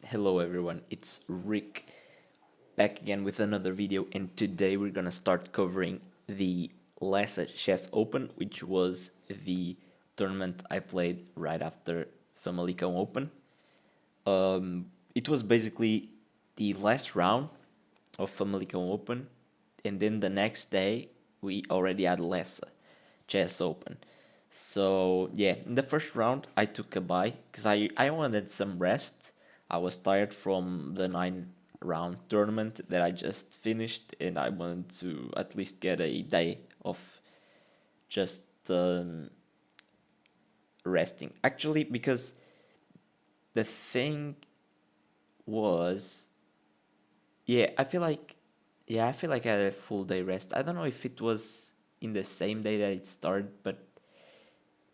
Hello everyone, it's Rick back again with another video, and today we're gonna start covering the last Chess Open, which was the tournament I played right after Famalicão Open. It was basically the last round of Famalicão Open, and then the next day we already had Lessa Chess Open. So yeah, in the first round I took a bye because I wanted some rest. I was tired from the 9 round tournament that I just finished, and I wanted to at least get a day of just resting. Actually, because the thing was, yeah, I feel like I had a full day rest. I don't know if it was in the same day that it started, but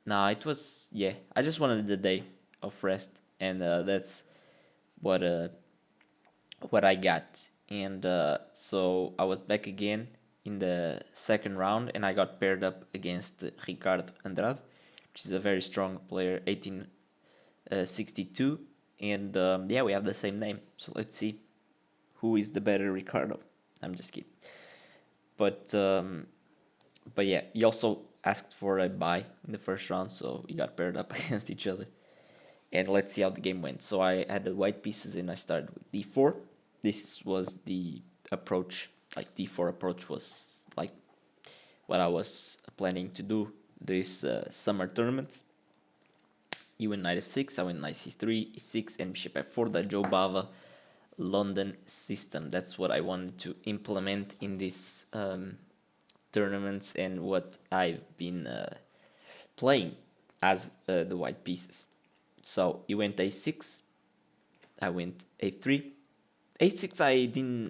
nah, it was, yeah. I just wanted the day of rest, and that's what uh what I got. And so I was back again in the second round, and I got paired up against Ricardo Andrade, which is a very strong player, 1862, and yeah, we have the same name. So let's see who is the better Ricardo. I'm just kidding, but yeah, he also asked for a bye in the first round, so we got paired up against each other. And let's see how the game went. So I had the white pieces, and I started with d4. This was the approach, like d4 approach was like what I was planning to do this summer tournaments. He went knight f6, I went knight c3, e6, and bishop f4, the Joe Bava London system. That's what I wanted to implement in these tournaments and what I've been playing as the white pieces. So he went a6, I went a3. a6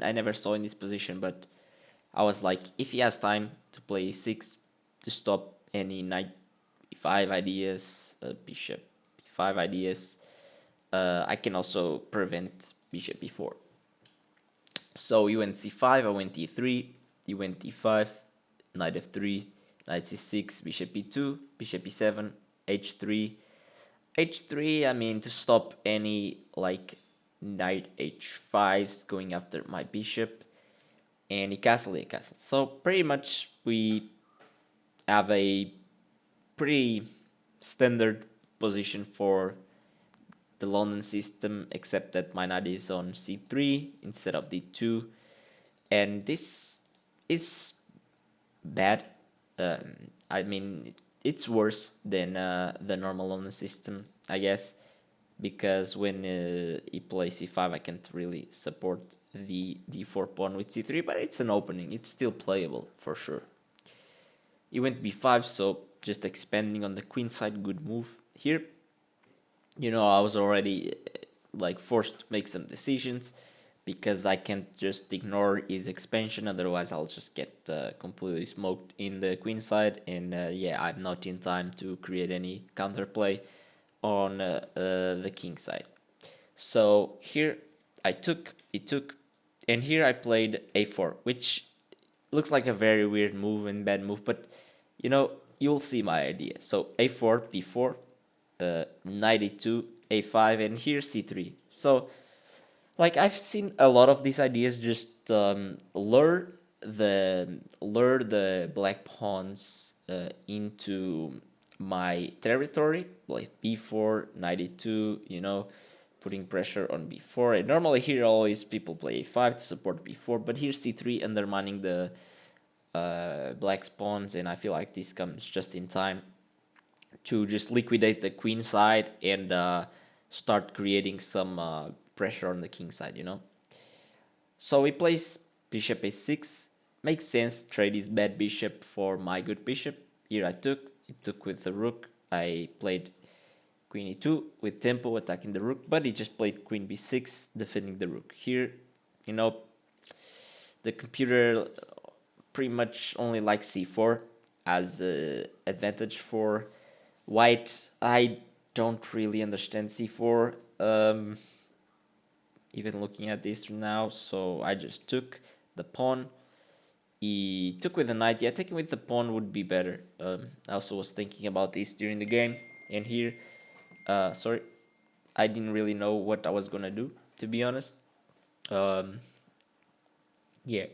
I never saw in this position, but I was like, if he has time to play a6 to stop any knight e5 ideas, bishop e5 ideas, I can also prevent bishop e4. So you went c5, I went e3, you went e5, knight f3, knight c6, bishop e2, bishop e7, h3. h3, I mean, to stop any like knight h5s going after my bishop, and he castle, he castle. So pretty much we have a pretty standard position for the London system, except that my knight is on c3 instead of d2, and this is bad. I mean, it's worse than the normal London system, I guess, because when he plays c5, I can't really support the d4 pawn with c3, but it's an opening. It's still playable for sure. He went b5, so just expanding on the queen side, good move here. You know, I was already like forced to make some decisions because I can't just ignore his expansion, otherwise I'll just get completely smoked in the queen side, and yeah, I'm not in time to create any counterplay on the king side. So here it took, and here I played a4, which looks like a very weird move and bad move, but you know, you'll see my idea. So a4, b4, knight e2, a5, and here c3. So like, I've seen a lot of these ideas just lure the black pawns into my territory, like b4, knight e2, you know, putting pressure on b4. And normally here always people play a5 to support b4, but here c3 undermining the black pawns, and I feel like this comes just in time to just liquidate the queen side and start creating some pressure on the king side, you know. So he plays bishop a6. Makes sense, trade his bad bishop for my good bishop. Here I took, it took with the rook. I played queen e2 with tempo attacking the rook, but he just played queen b6 defending the rook. Here, you know, the computer pretty much only likes c4 as advantage for white. I don't really understand c4, even looking at this now, so I just took the pawn. He took with the knight. Yeah, taking with the pawn would be better. I also was thinking about this during the game, and here, sorry, I didn't really know what I was gonna do, to be honest. Um, yeah,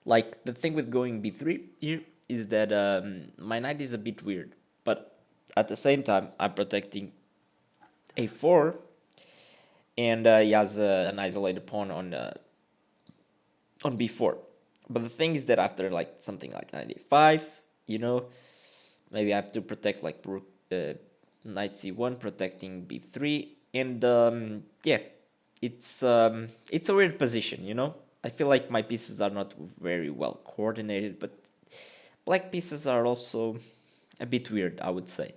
like the thing with going b3 here is that my knight is a bit weird, but at the same time I'm protecting a4, and he has an isolated pawn on b4. But the thing is that after like something like knight a5, you know, maybe I have to protect like rook, knight c1, protecting b3, and yeah, it's a weird position, you know. I feel like my pieces are not very well coordinated, but black pieces are also a bit weird, I would say.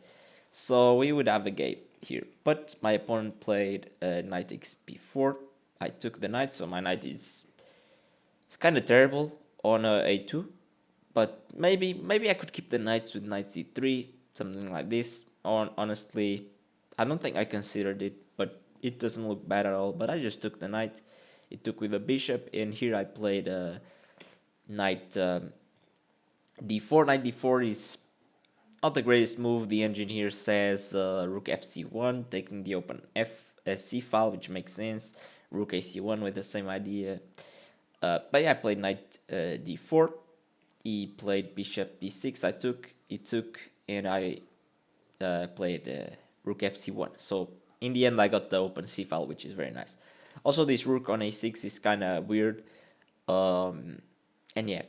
So we would have a game here, but my opponent played knight takes b4. I took the knight, so my knight is it's kind of terrible on a2, but maybe I could keep the knights with knight c3, something like this. Honestly, I don't think I considered it, but it doesn't look bad at all. But I just took the knight. It took with the bishop, and here I played knight d4. Knight d4 is not the greatest move. The engine here says rook fc1, taking the open c file, which makes sense. Rook ac1 with the same idea. But yeah, I played knight d4. He played bishop d6. He took, and I played rook fc1. So in the end, I got the open c file, which is very nice. Also, this rook on a6 is kind of weird. And yeah,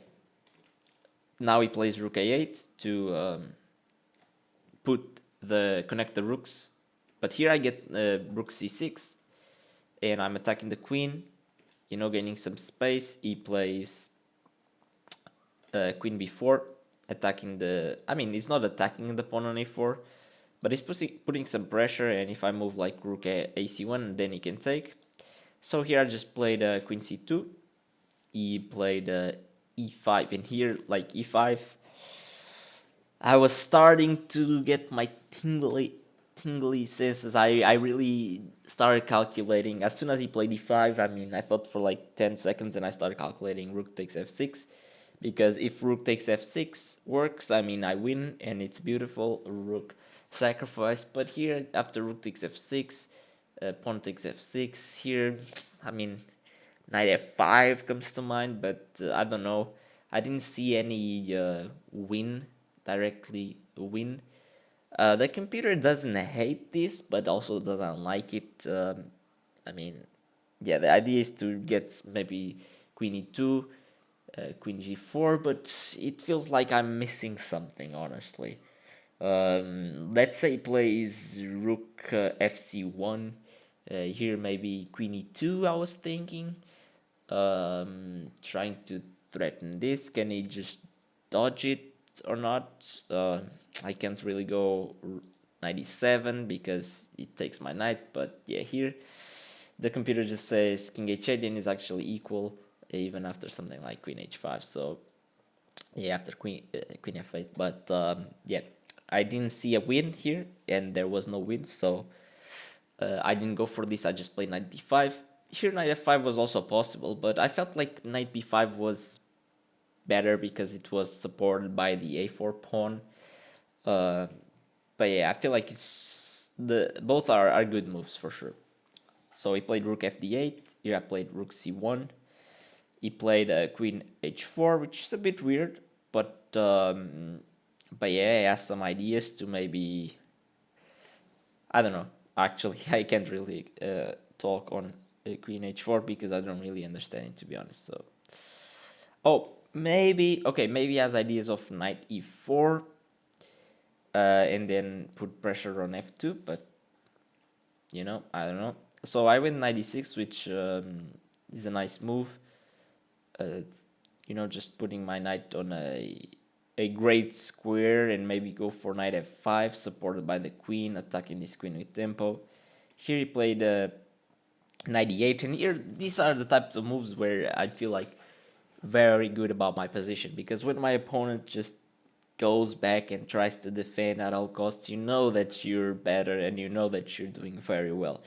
now he plays rook a8 to connect the rooks. But here I get rook c6, and I'm attacking the queen, you know, gaining some space. He plays queen b4, attacking the... I mean, he's not attacking the pawn on a4, but he's putting some pressure, and if I move like rook ac1, then he can take. So here I just played queen c2. He played e5, and here, like e5, I was starting to get my tingly senses. I really started calculating. As soon as he played e5, I mean, I thought for like 10 seconds, and I started calculating rook takes f6. Because if rook takes f6 works, I mean, I win, and it's beautiful. Rook sacrifice. But here, after rook takes f6, pawn takes f6, here, I mean, knight f5 comes to mind, but I don't know. I didn't see any directly win. The computer doesn't hate this, but also doesn't like it. I mean, yeah, the idea is to get maybe queen e2, queen g4, but it feels like I'm missing something, honestly. Let's say plays rook fc1. Here maybe queen e2, I was thinking. Trying to threaten this. Can he just dodge it or not? I can't really go 97 because it takes my knight, but yeah, here the computer just says king h8 and is actually equal even after something like queen h5. So yeah, after queen f8, but yeah, I didn't see a win here, and there was no win, so I didn't go for this. I just played knight b5. Here knight f5 was also possible, but I felt like knight b5 was better because it was supported by the a4 pawn. But yeah, I feel like it's both are good moves for sure. So he played rook fd8. Here I played rook c1. He played queen h4, which is a bit weird, but yeah, he has some ideas to maybe... I don't know. Actually, I can't really talk on queen h4 because I don't really understand it, to be honest. So, oh, maybe maybe he has ideas of knight e4, and then put pressure on f2, but you know, I don't know. So I went knight e6, which is a nice move. You know, just putting my knight on a great square, and maybe go for knight f5, supported by the queen, attacking this queen with tempo. Here he played 98, and here these are the types of moves where I feel like very good about my position, because when my opponent just goes back and tries to defend at all costs, you know that you're better and you know that you're doing very well.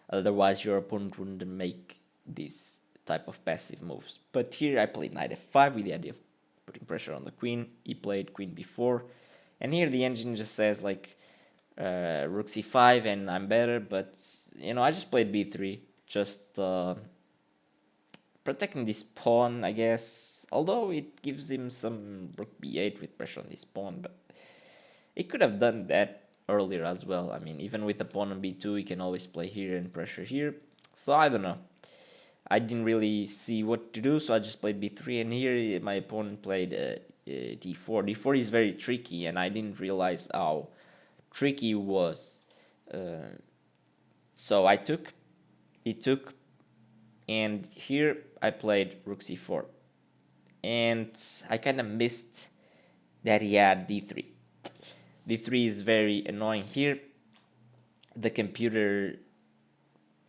Otherwise, your opponent wouldn't make this type of passive moves. But here I played knight f5 with the idea of putting pressure on the queen. He played queen b4, and here the engine just says like rook c5 and I'm better, but you know, I just played b3. just protecting this pawn, I guess. Although it gives him some rook b8 with pressure on this pawn, but it could have done that earlier as well. I mean, even with the pawn on b2, he can always play here and pressure here. So I don't know. I didn't really see what to do, so I just played b3, and here my opponent played d4. d4 is very tricky, and I didn't realize how tricky it was. So he took, and here I played rook c4. And I kind of missed that he had d3. d3 is very annoying here. The computer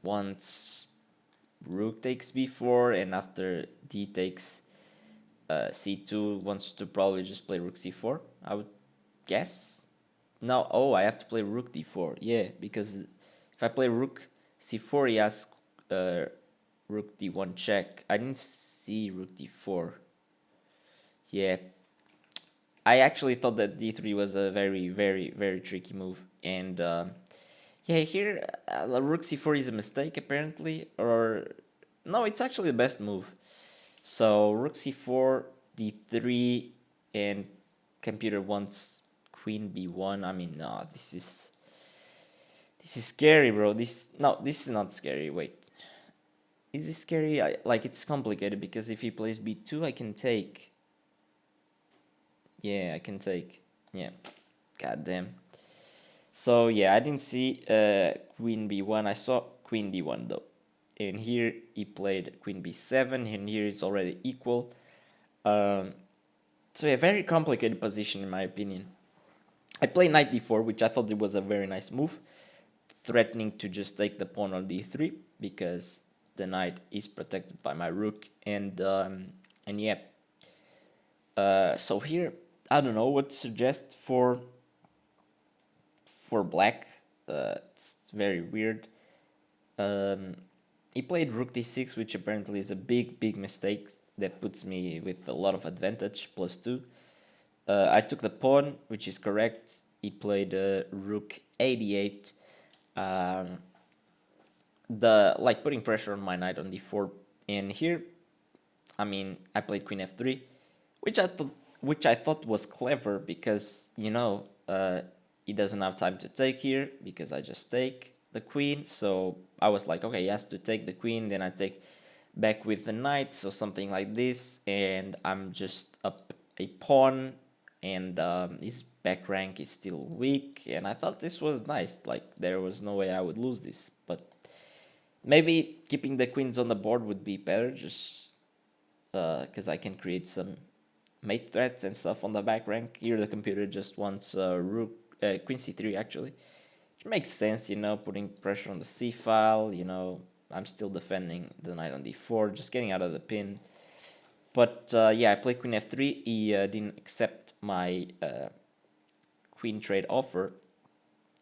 wants rook takes b4, and after d takes c2 wants to probably just play rook c4, I would guess. No, oh, I have to play rook d4. Yeah, because if I play rook c4, he has rook d1 check. I didn't see rook d4. Yeah, I actually thought that d3 was a very, very, very tricky move. And yeah, here rook c4 is a mistake apparently. Or no, it's actually the best move. So rook c4, d3, and computer wants queen b1. I mean, no, this is scary, bro. This is not scary. Wait, is this scary? Like, it's complicated because if he plays b2, I can take. Yeah, I can take. Yeah, god damn. So yeah, I didn't see queen b1. I saw queen d1 though. And here he played queen b7, and here it's already equal. So yeah, very complicated position in my opinion. I played knight d4, which I thought it was a very nice move, threatening to just take the pawn on d3 because the knight is protected by my rook. And yeah. So here, I don't know what to suggest for black. It's very weird. He played rook d6, which apparently is a big mistake that puts me with a lot of advantage, +2. I took the pawn, which is correct. He played rook a8. Putting pressure on my knight on d4. And here, I mean, I played queen f3, which I thought was clever because, you know, he doesn't have time to take here because I just take the queen. So I was like, okay, he has to take the queen, then I take back with the knight, so something like this, and I'm just up a pawn, and his back rank is still weak, and I thought this was nice. Like, there was no way I would lose this, but maybe keeping the queens on the board would be better, just because I can create some mate threats and stuff on the back rank. Here the computer just wants queen c3 actually. It makes sense, you know, putting pressure on the c file, you know. I'm still defending the knight on d4, just getting out of the pin. But yeah, I played queen f3. He didn't accept my queen trade offer.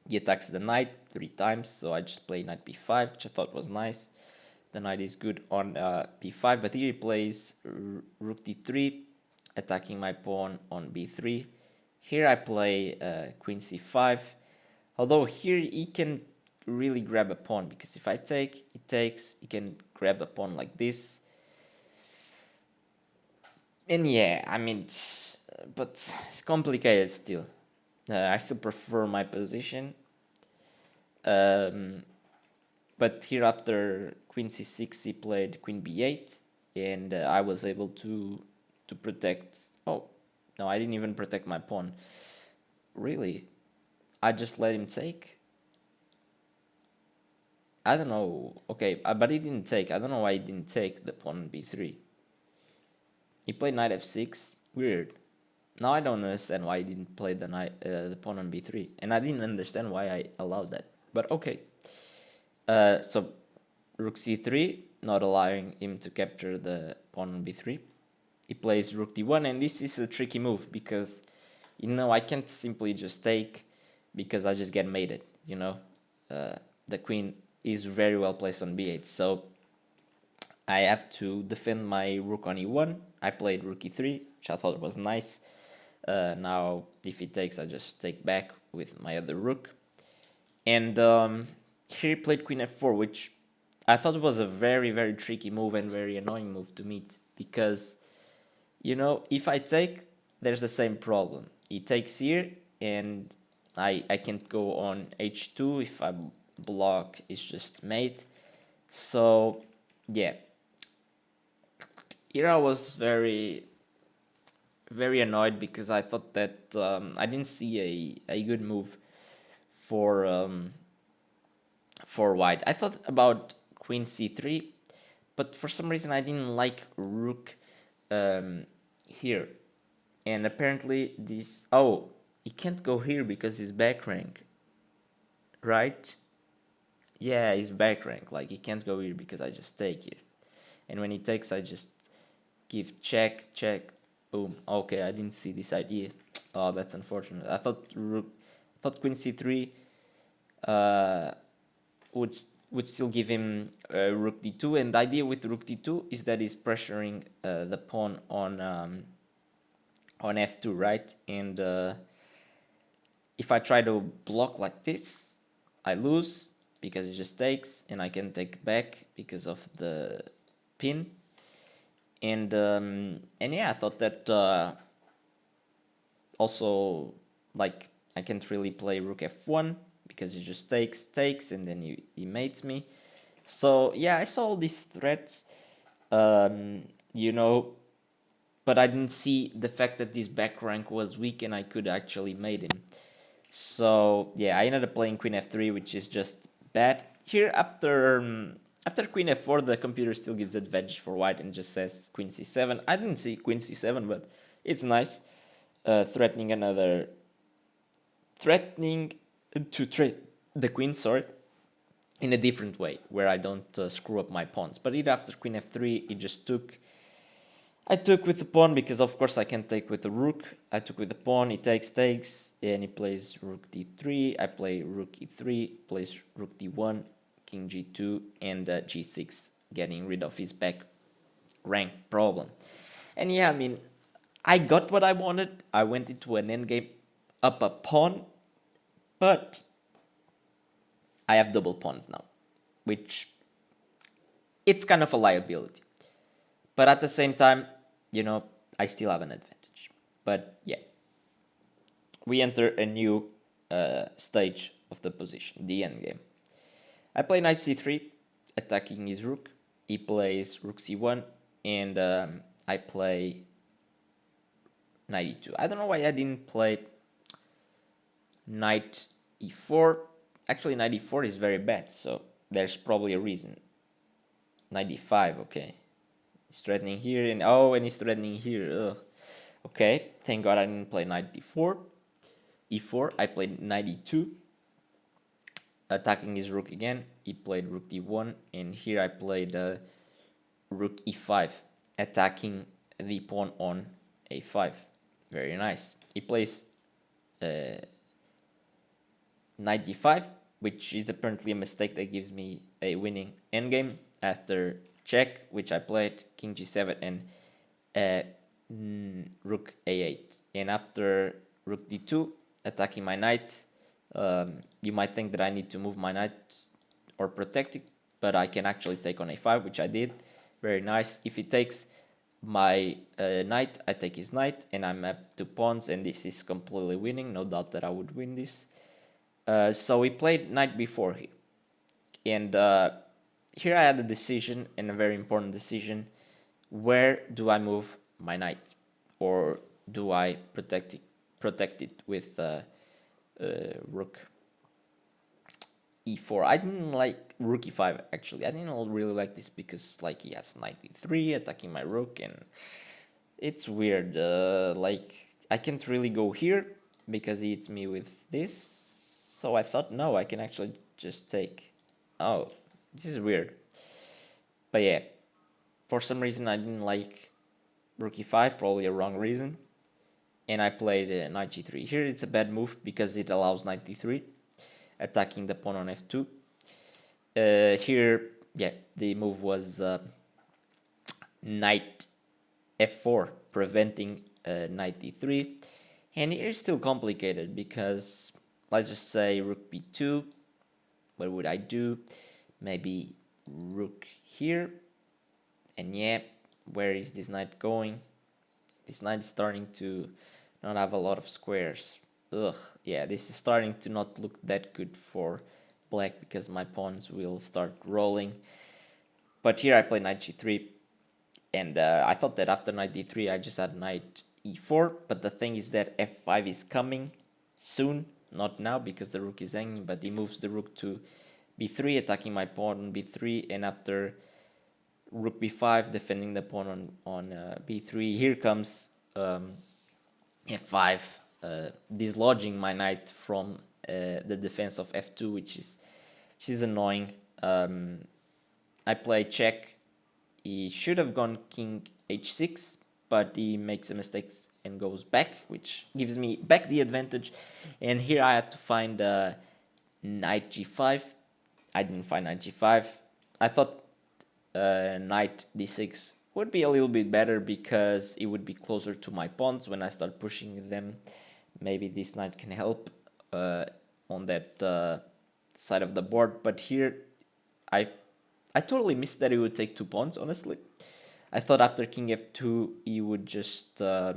He attacks the knight 3 times, so I just play knight b5, which I thought was nice. The knight is good on b5, but here he plays rook d3, attacking my pawn on b3. Here I play queen c5, although here he can really grab a pawn, because if I take, he takes, he can grab a pawn like this. And yeah, I mean, but it's complicated still. I still prefer my position. But here after queen c6 he played queen b8, and I was able to protect. Oh no, I didn't even protect my pawn. Really, I just let him take. I don't know. Okay, but he didn't take. I don't know why he didn't take the pawn on b3. He played knight f6. Weird. Now I don't understand why he didn't play the pawn on b3, and I didn't understand why I allowed that. But okay. So rook c3, not allowing him to capture the pawn on b3. He plays rook d1, and this is a tricky move because, you know, I can't simply just take because I just get mated. You know, the queen is very well placed on b8, so I have to defend my rook on e1. I played rook e3, which I thought was nice. Now, if he takes, I just take back with my other rook. And here he played queen f4, which I thought it was a very, very tricky move and very annoying move to meet because, if I take, there's the same problem. He takes here, and I can't go on h2 if I block. It's just mate. So yeah, here I was very, very annoyed because I thought that I didn't see a good move for white. I thought about queen c3, but for some reason I didn't like rook here. And apparently this... Oh, he can't go here because he's back rank, right? Yeah, he's back rank. Like, he can't go here because I just take here. And when he takes, I just give check, check, boom. Okay, I didn't see this idea. Oh, that's unfortunate. I thought queen c3 would would still give him rook d2, and the idea with rook d2 is that he's pressuring the pawn on f2, right? And if I try to block like this, I lose because it just takes, and I can take back because of the pin. And yeah, I thought that also, like, I can't really play rook f1 because it just takes, and then he mates me. So yeah, I saw all these threats, you know, but I didn't see the fact that this back rank was weak and I could actually mate him. So yeah, I ended up playing queen f3, which is just bad. Here, after queen f4, the computer still gives advantage for white and just says queen c7. I didn't see queen c7, but it's nice. Threatening to trade the queen, sorry, in a different way, where I don't screw up my pawns. But here after queen f3, it just took. I took with the pawn because of course I can't take with the rook. I took with the pawn, he takes, and he plays rook d3. I play rook e3, plays rook d1, king g2, and g6, getting rid of his back rank problem. And yeah, I mean, I got what I wanted. I went into an endgame up a pawn, but I have double pawns now, which it's kind of a liability. But at the same time, I still have an advantage. But yeah, we enter a new stage of the position, the endgame. I play knight c3, attacking his rook. He plays rook c1, and I play knight e2. I don't know why I didn't play knight e4. Actually, knight e4 is very bad, so there's probably a reason. Knight e5, okay. He's threatening here, and he's threatening here. Ugh. Okay, thank God I didn't play knight d4. e4, I played knight e2, attacking his rook again. He played rook d1, and here I played rook e5, attacking the pawn on a5. Very nice. He plays knight d5, which is apparently a mistake that gives me a winning endgame after check, which I played king g7 and rook a8. And after rook d2, attacking my knight, you might think that I need to move my knight or protect it, but I can actually take on a5, which I did. Very nice. If he takes my knight, I take his knight, and I'm up to pawns, and this is completely winning. No doubt that I would win this. So we played knight b4 here. And here I had a decision, and a very important decision. Where do I move my knight? Or do I protect it with rook e4? I didn't like rook e5, actually. I didn't really like this because, like, he has knight e3 attacking my rook, and it's weird. Like, I can't really go here because he hits me with this. So I thought, no, I can actually just take. Oh, this is weird. But yeah, for some reason I didn't like rook e5, probably a wrong reason. And I played knight g3. Here it's a bad move because it allows knight d3, attacking the pawn on f2. Here, yeah, the move was knight f4, preventing knight d3. And here it's still complicated because, let's just say rook b2. What would I do? Maybe rook here. And yeah, where is this knight going? This knight is starting to not have a lot of squares. Ugh, yeah, this is starting to not look that good for black because my pawns will start rolling. But here I play knight g3, and I thought that after knight d3 I just had knight e4, but the thing is that f5 is coming soon, not now because the rook is hanging, but he moves the rook to b3, attacking my pawn on b3, and after rook b5, defending the pawn on b3, here comes f5, dislodging my knight from the defense of f2, which is annoying. I play check. He should have gone king h6, but he makes a mistake and goes back, which gives me back the advantage. And here I had to find knight g5. I didn't find knight g5. I thought knight d6 would be a little bit better because it would be closer to my pawns when I start pushing them. Maybe this knight can help on that side of the board. But here I totally missed that he would take 2 pawns, honestly. I thought after king f2 he would just I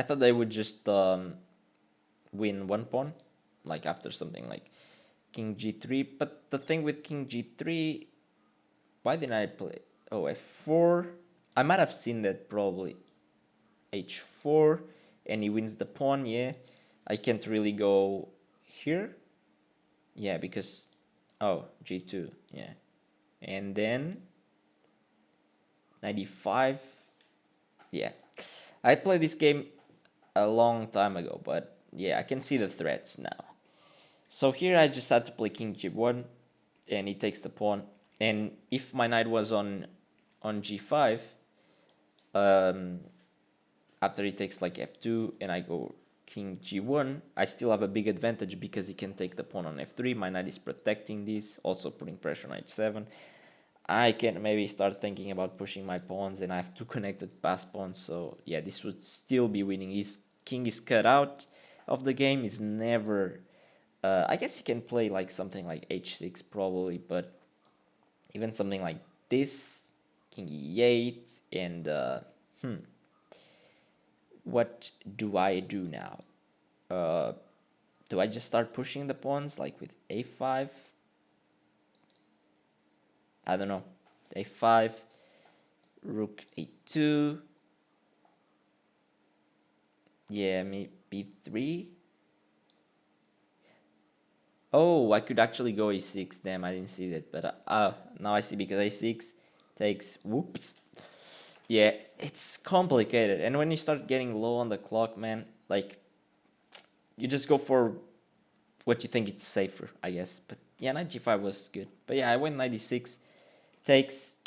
thought they would just win 1 pawn, like after something like king g3. But the thing with king g3, why didn't I play? Oh, f4. I might have seen that probably. h4, and he wins the pawn. Yeah, I can't really go here. Yeah, because g2. Yeah, and then 95. Yeah, I played this game a long time ago, but yeah, I can see the threats now. So here I just had to play king g1, and he takes the pawn. And if my knight was on g5, after he takes like f2 and I go king g1, I still have a big advantage because he can take the pawn on f3. My knight is protecting this, also putting pressure on h7. I can maybe start thinking about pushing my pawns, and I have 2 connected pass pawns, so yeah, this would still be winning. His king is cut out of the game. Is never I guess he can play like something like h6 probably, but even something like this, king e8, and what do I do now? Do I just start pushing the pawns like with a5? I don't know. a5, rook a2. Yeah, maybe b3. Oh, I could actually go a6. Damn, I didn't see that. But now I see, because a6 takes. Whoops. Yeah, it's complicated. And when you start getting low on the clock, man, like, you just go for what you think it's safer, I guess. But yeah, knight g5 was good. But yeah, I went knight d6, takes,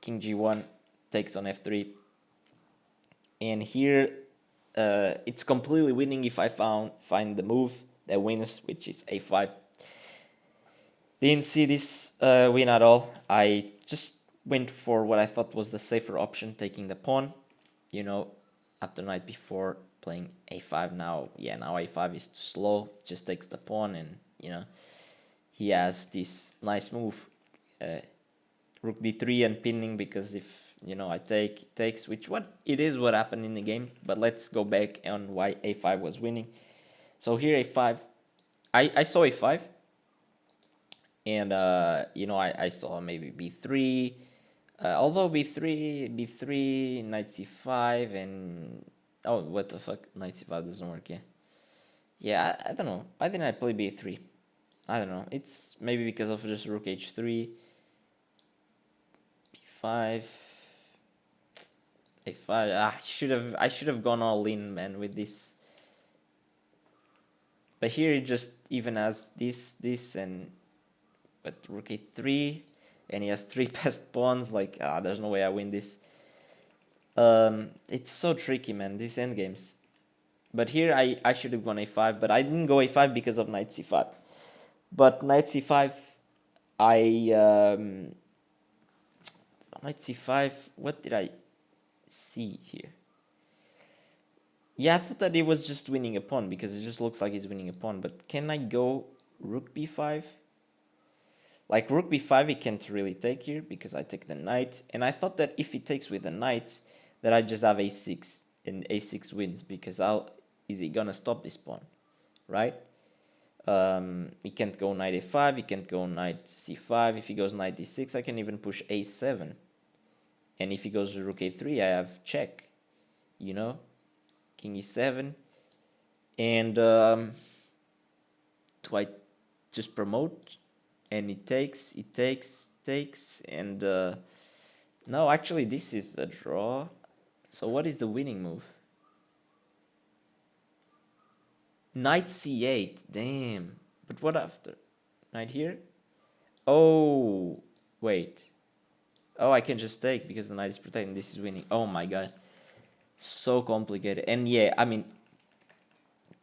king g1, takes on f3. And here, it's completely winning if I find the move that wins, which is a5. Didn't see this win at all. I just went for what I thought was the safer option, taking the pawn. You know, after knight b4, playing a5 now. Yeah, now a5 is too slow. Just takes the pawn, and he has this nice move, rook d3 and pinning, because if I takes, which what happened in the game. But let's go back on why a5 was winning. So here a5, I saw a5, and I saw maybe b3, although b3 knight c5, and oh, what the fuck, knight c5 doesn't work. Yeah, I don't know, why didn't I play b3? I don't know, it's maybe because of just rook h3, b5, a5. I should have gone all in, man, with this. But here it just even has this, and but rook a3, and he has 3 passed pawns. Like, there's no way I win this. It's so tricky, man, these endgames. But here I should have gone a5, but I didn't go a5 because of knight c5. But knight c5, knight c5, what did I see here? Yeah, I thought that he was just winning a pawn, because it just looks like he's winning a pawn. But can I go rook b5? Like rook b5, he can't really take here because I take the knight, and I thought that if he takes with the knight, that I just have a6 and a6 wins because how is he gonna stop this pawn, right? He can't go knight a5, he can't go knight c5. If he goes knight d6, I can even push a7, and if he goes rook a3, I have check, you know, king e7, and do I just promote? And it takes, and no, actually this is a draw. So what is the winning move? Knight c8, damn. But what after? Knight here? Oh, wait. Oh, I can just take because the knight is protecting. This is winning. Oh my god. So complicated. And yeah, I mean,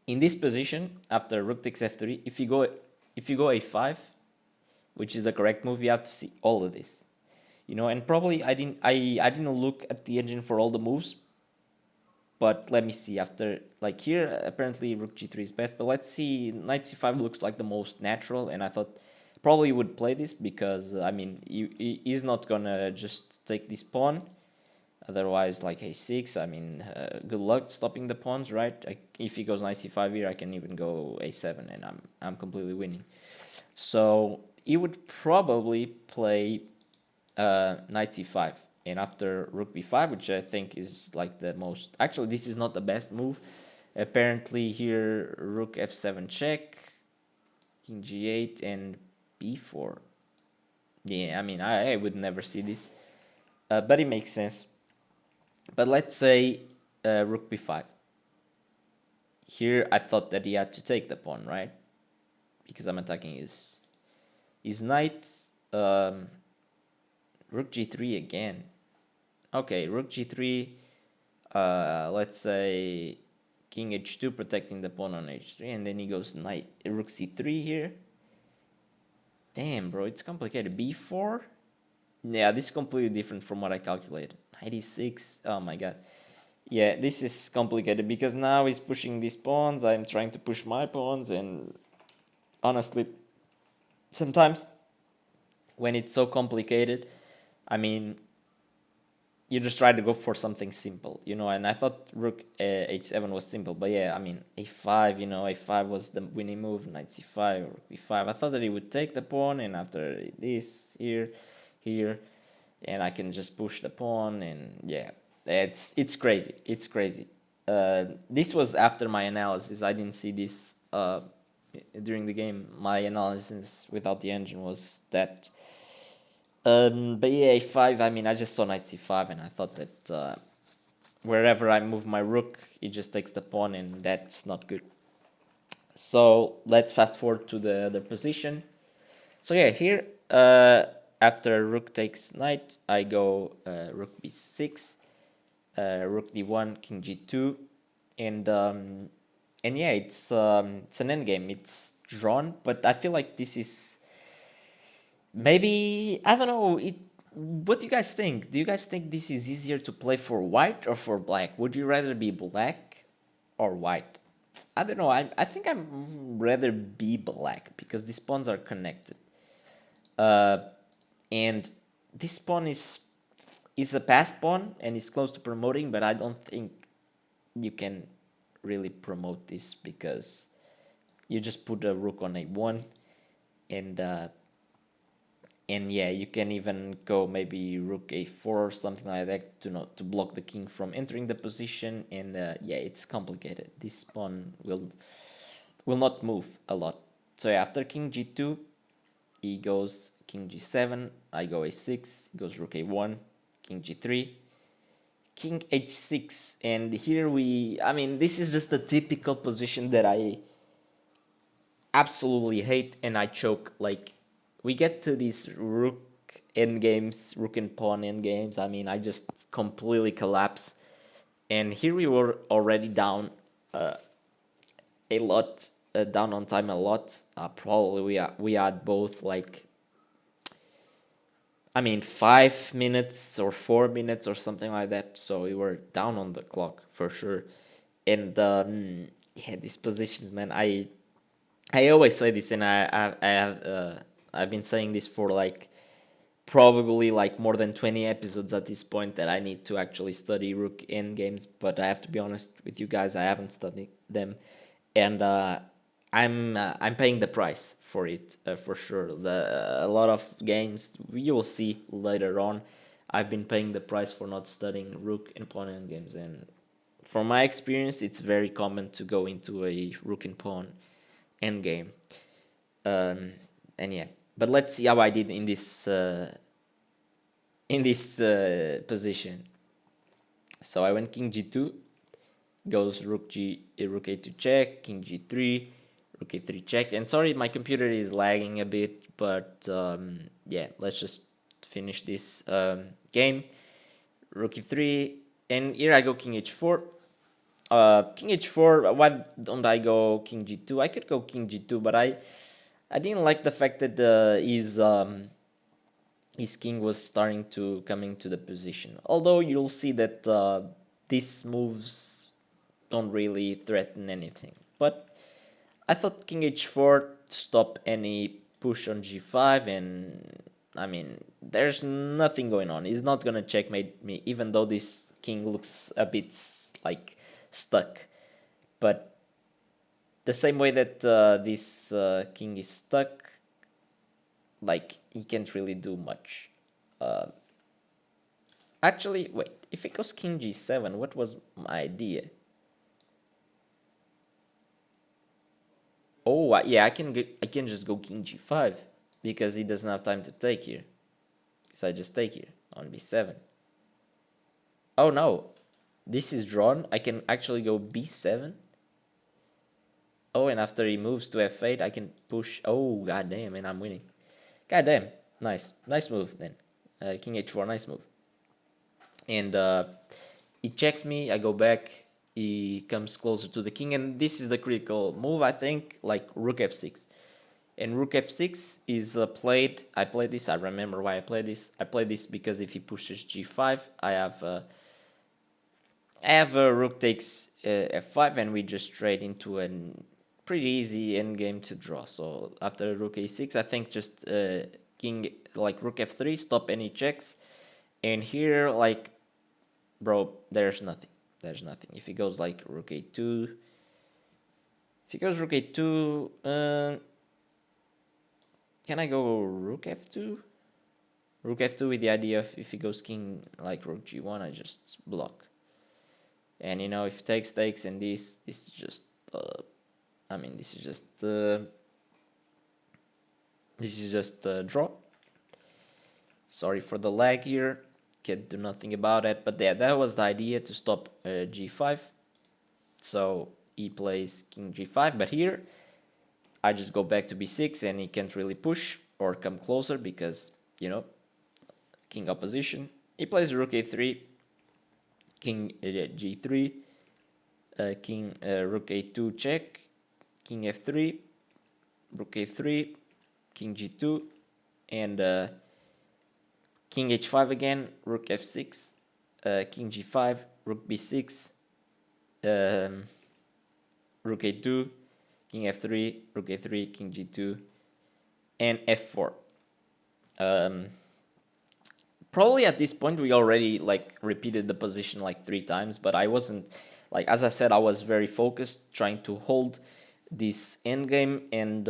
in this position, after rook takes f3, if you go a5, which is the correct move, you have to see all of this. You know, and probably I didn't look at the engine for all the moves, but let me see. After, like, here apparently rook g3 is best, but let's see. Knight c5 looks like the most natural, and I thought probably would play this because I mean he's not gonna just take this pawn. Otherwise, like a6, I mean, good luck stopping the pawns, right? If he goes knight c5 here, I can even go a7, and I'm completely winning. So he would probably play knight c5, and after rook b5, which I think is like the most. Actually, this is not the best move. Apparently, here rook f7 check, king g8, and b4. Yeah, I mean, I would never see this, but it makes sense. But let's say rook b5. Here, I thought that he had to take the pawn, right? Because I'm attacking his knight. Rook g3 again. Okay, rook g3. Let's say king h2 protecting the pawn on h3, and then he goes knight rook c3 here. Damn, bro, it's complicated. b4. Yeah, this is completely different from what I calculated. Knight e6. Oh my god. Yeah, this is complicated because now he's pushing these pawns. I'm trying to push my pawns, and honestly, sometimes when it's so complicated, I mean, you just try to go for something simple, you know. And I thought rook h7 was simple, but yeah, I mean a5, you know, a5 was the winning move. Knight c5 or b5. I thought that he would take the pawn, and after this here, and I can just push the pawn, and yeah, it's crazy. It's crazy. This was after my analysis. I didn't see this during the game. My analysis without the engine was that. But yeah, a5. I mean, I just saw knight c5, and I thought that wherever I move my rook, it just takes the pawn, and that's not good. So let's fast forward to the other position. So yeah, here after rook takes knight, I go rook b6, rook d1, king g2, and yeah, it's an endgame. It's drawn, but I feel like this is maybe, I don't know. What do you guys think? Do you guys think this is easier to play for white or for black? Would you rather be black or white? I don't know. I think I'm rather be black because these pawns are connected. Uh, and this pawn is a passed pawn and is close to promoting, but I don't think you can really promote this because you just put a rook on a1, and yeah, you can even go maybe rook a4 or something like that to block the king from entering the position, and yeah, it's complicated. This pawn will not move a lot. So yeah, after king g2, he goes king g7, I go a6, he goes rook a1, king g3, king h6, and here I mean, this is just a typical position that I absolutely hate, and I choke. Like, we get to these rook endgames, rook and pawn endgames. I mean, I just completely collapse. And here we were already down a lot, down on time a lot. Probably we had both, like, I mean, 5 minutes or 4 minutes or something like that. So we were down on the clock for sure. And yeah, these positions, man. I always say this, and I have I've been saying this for like probably like more than 20 episodes at this point, that I need to actually study rook endgames, but I have to be honest with you guys, I haven't studied them, and I'm paying the price for it, for sure. A lot of games you will see later on, I've been paying the price for not studying rook and pawn endgames, and from my experience, it's very common to go into a rook and pawn endgame. Um, and yeah, but let's see how I did in this position. So I went king g2, goes rook a2 check, king g3, rook a3 check. And sorry, my computer is lagging a bit, but yeah, let's just finish this game. Rook e3, and here I go king h4. King h4. Why don't I go king g2? I could go king g2, but I didn't like the fact that his king was starting to come into the position. Although you'll see that these moves don't really threaten anything. But I thought king h4 to stop any push on g5, and I mean, there's nothing going on. He's not gonna checkmate me, even though this king looks a bit like stuck. But the same way that this king is stuck, like he can't really do much. Uh, Actually, wait. If it goes king g7, what was my idea? Oh, yeah, I can just go king g5 because he doesn't have time to take here. So I just take here on b7. Oh no, this is drawn. I can actually go b7. Oh, and after he moves to f8, I can push. Oh, goddamn, and I'm winning. Goddamn, nice move then. King h4, nice move. And he checks me. I go back. He comes closer to the king, and this is the critical move, I think. Like rook f6. And rook f6 is played. I played this. I remember why I played this. I played this because if he pushes g5, I have rook takes f5, and we just trade into a pretty easy endgame to draw. So after rook a6, I think just king, like rook f3, stop any checks. And here, like, bro, there's nothing. There's nothing. If he goes like rook a2, if he goes rook a2, can I go rook f2? Rook f2 with the idea of if he goes king like rook g1, I just block. And you know, if takes, and this is just, I mean, this is just draw. Sorry for the lag here. Can't do nothing about it. But yeah, that was the idea, to stop g5. So he plays king g5, but here I just go back to b6, and he can't really push or come closer because, you know, king opposition. He plays rook a3, king g3, king rook a2 check, king f3, rook a3, king g2, and king h5 again, rook f6, king g5, rook b6, um, rook a2, king f3, rook a3, king g2, and f4. Probably at this point we already like repeated the position like 3 times, but I wasn't, like, as I said, I was very focused trying to hold this endgame, and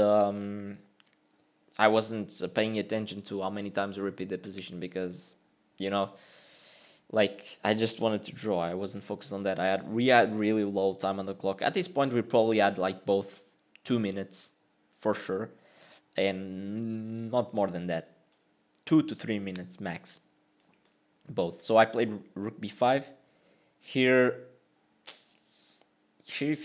I wasn't paying attention to how many times we repeat the position because, you know, like, I just wanted to draw. I wasn't focused on that. We had really low time on the clock. At this point, we probably had like both 2 minutes for sure, and not more than that, 2 to 3 minutes max, both. So I played rook b5 here. Here, if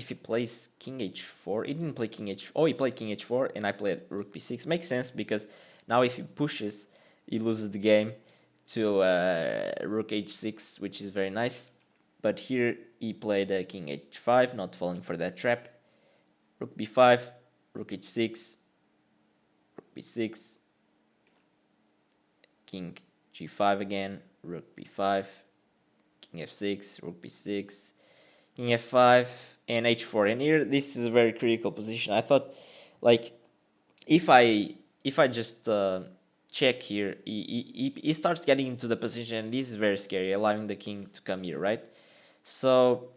he plays king h4, he didn't play king h. Oh, he played king h4, and I played rook b6. Makes sense because now if he pushes, he loses the game to rook h6, which is very nice. But here he played king h5, not falling for that trap. Rook b5, rook h6, rook b6, king g5 again, rook b5, king f6, rook b6, king f5, and h4. And here, this is a very critical position. I thought, like, if I just check here, he starts getting into the position, and this is very scary, allowing the king to come here, right? So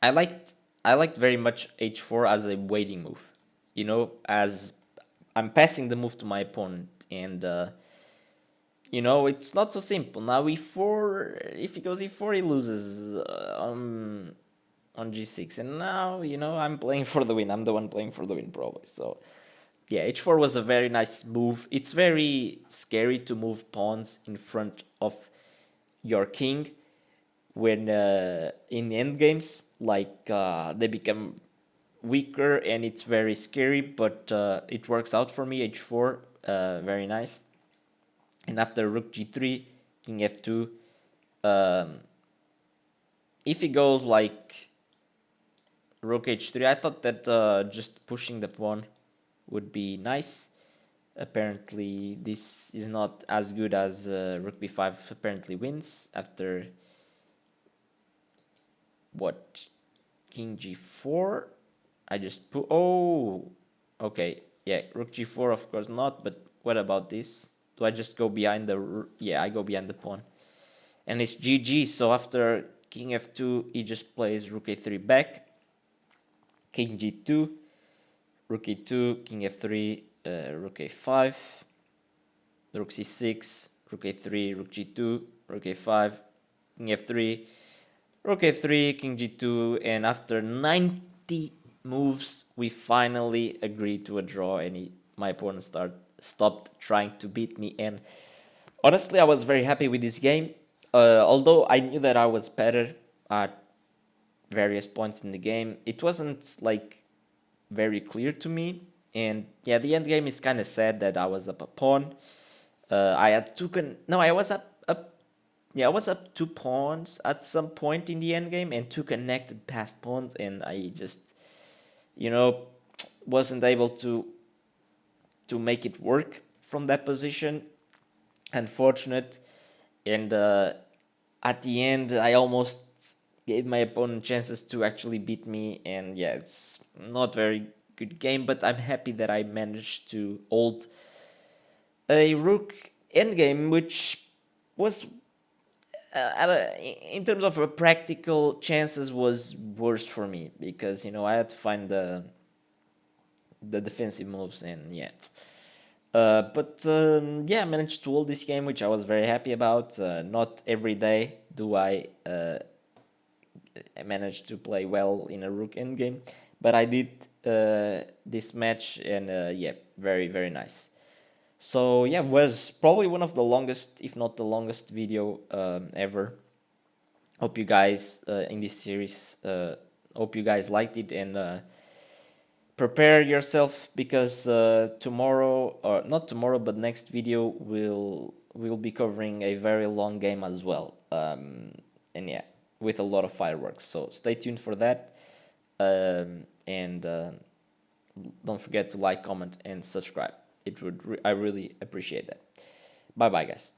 I liked I liked very much h4 as a waiting move, as I'm passing the move to my opponent, and it's not so simple. Now e4, if he goes e4, he loses on g6, and now I'm playing for the win. I'm the one playing for the win probably. So yeah, h4 was a very nice move. It's very scary to move pawns in front of your king when in end games, like they become weaker, and it's very scary, but it works out for me. h4, very nice. And after rook g3, king f2, um, if he goes like rook h3, I thought that just pushing the pawn would be nice. Apparently this is not as good as rook b5 apparently wins after what, king g4. I just put, oh, okay, yeah, rook g4, of course not, but what about this? Do I just go behind the, yeah, I go behind the pawn, and it's GG. So after king f2, he just plays rook a3 back, king g2, rook e2, king f3, rook a5, rook c6, rook a3, rook g2, rook a5, king f3, rook a3, king g2, and after 90 moves, we finally agreed to a draw, and my opponent stopped trying to beat me. And honestly, I was very happy with this game. Although I knew that I was better at various points in the game, it wasn't like very clear to me. And yeah, the end game is kind of sad that I was up a pawn. I had two no, I was up. Yeah, I was up 2 pawns at some point in the end game, and two connected passed pawns, and I just, you know, wasn't able to make it work from that position. Unfortunate. And at the end, I almost gave my opponent chances to actually beat me, and yeah, it's not very good game, but I'm happy that I managed to hold a rook endgame, which was in terms of practical chances was worse for me, because I had to find the defensive moves, and yeah. But yeah, I managed to hold this game, which I was very happy about. Not every day do I manage to play well in a rook endgame, but I did this match, and yeah, very very nice. So yeah, was probably one of the longest, if not the longest video ever. Hope you guys in this series, hope you guys liked it, and prepare yourself, because tomorrow, or not tomorrow but next video, will be covering a very long game as well, and yeah, with a lot of fireworks, so stay tuned for that. And don't forget to like, comment, and subscribe. I really appreciate that. Bye bye, guys.